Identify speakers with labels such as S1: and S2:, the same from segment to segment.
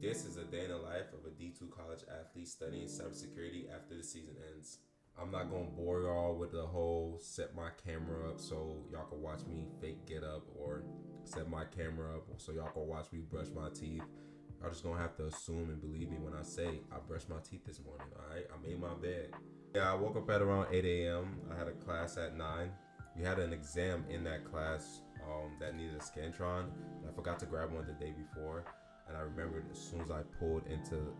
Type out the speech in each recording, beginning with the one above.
S1: This is a day in the life of a D2 college athlete studying cybersecurity after the season ends. I'm not gonna bore y'all with the whole set my camera up so y'all can watch me fake get up or set my camera up so y'all can watch me brush my teeth. Y'all just gonna have to assume and believe me when I say I brushed my teeth this morning, alright? I made my bed. Yeah, I woke up at around 8 a.m. I had a class at 9. We had an exam in that class that needed a Scantron. I forgot to grab one the day before. And I remembered as soon as I pulled into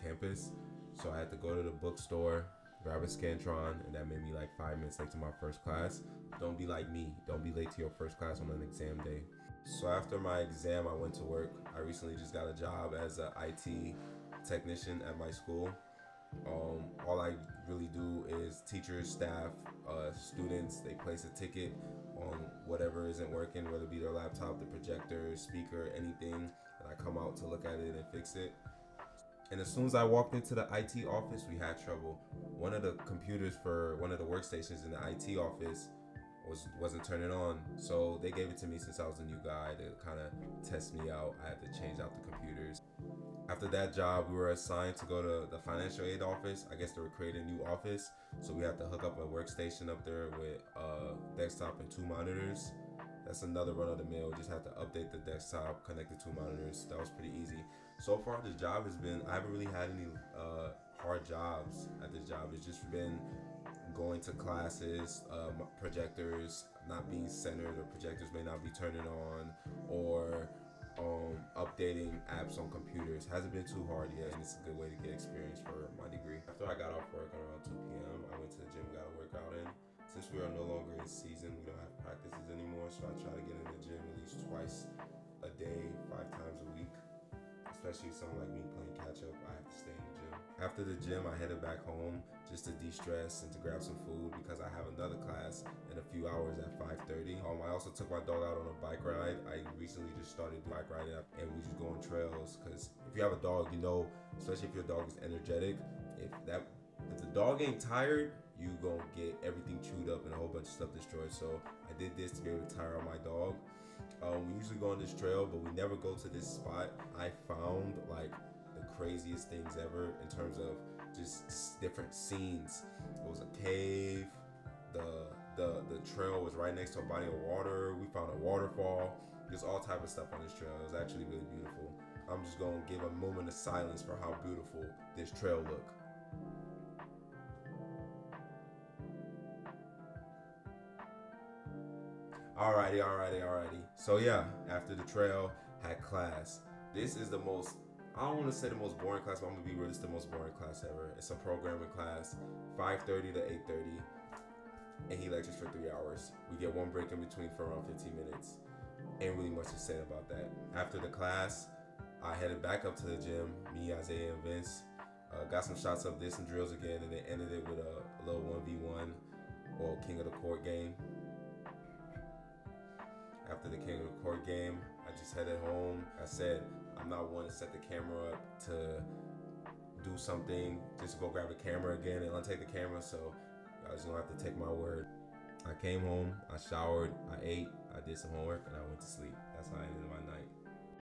S1: campus, so I had to go to the bookstore, grab a Scantron, and that made me like 5 minutes late to my first class. Don't be like me. Don't be late to your first class on an exam day. So after my exam, I went to work. I recently just got a job as an IT technician at my school. All I really do is teachers, staff, students, they place a ticket on whatever isn't working, whether it be their laptop, the projector, speaker, anything, and I come out to look at it and fix it. And as soon as I walked into the IT office, we had trouble. One of the computers for one of the workstations in the IT office wasn't turning on, so they gave it to me since I was a new guy to kind of test me out. I had to change out the computers. After that job, we were assigned to go to the financial aid office. I guess they were creating a new office, so we had to hook up a workstation up there with a desktop and 2 monitors. That's another run of the mill. Just had to update the desktop, connect the 2 monitors. That was pretty easy. So far, this job has been, I haven't really had any hard jobs at this job. It's just been going to classes, projectors not being centered, or projectors may not be turning on, or updating apps on computers. Hasn't been too hard yet, and it's a good way to get experience for my degree. After I got off work around 2 p.m., I went to the gym, got a workout in. Since we are no longer in season, we don't have practices anymore, so I try to get in the gym at least twice a day, 5 times a week. Especially someone like me playing catch up, I have to stay in the gym. After the gym, I headed back home just to de-stress and to grab some food because I have another class in a few hours at 5:30. I also took my dog out on a bike ride. I recently just started bike riding and we just go on trails, because if you have a dog, you know, especially if your dog is energetic, if the dog ain't tired, you gonna get everything chewed up and a whole bunch of stuff destroyed. So I did this to be able to tire out my dog. We usually go on this trail, but we never go to this spot. I found like the craziest things ever in terms of just different scenes. It was a cave. The trail was right next to a body of water. We found a waterfall. There's all type of stuff on this trail. It was actually really beautiful. I'm just gonna give a moment of silence for how beautiful this trail looked. Alrighty. So yeah, after the trail, had class. This is the most, I don't want to say the most boring class, but I'm gonna be real, it's the most boring class ever. It's a programming class, 5:30 to 8:30, and he lectures for 3 hours. We get one break in between for around 15 minutes. Ain't really much to say about that. After the class, I headed back up to the gym, me, Isaiah, and Vince. Got some shots up, did some drills again, and then ended it with a little 1v1 or King of the Court game. After the King of the Court game, I just headed home. I said, I'm not one to set the camera up to do something, just go grab the camera again and untake the camera, so I just gonna have to take my word. I came home, I showered, I ate, I did some homework, and I went to sleep. That's how I ended my night.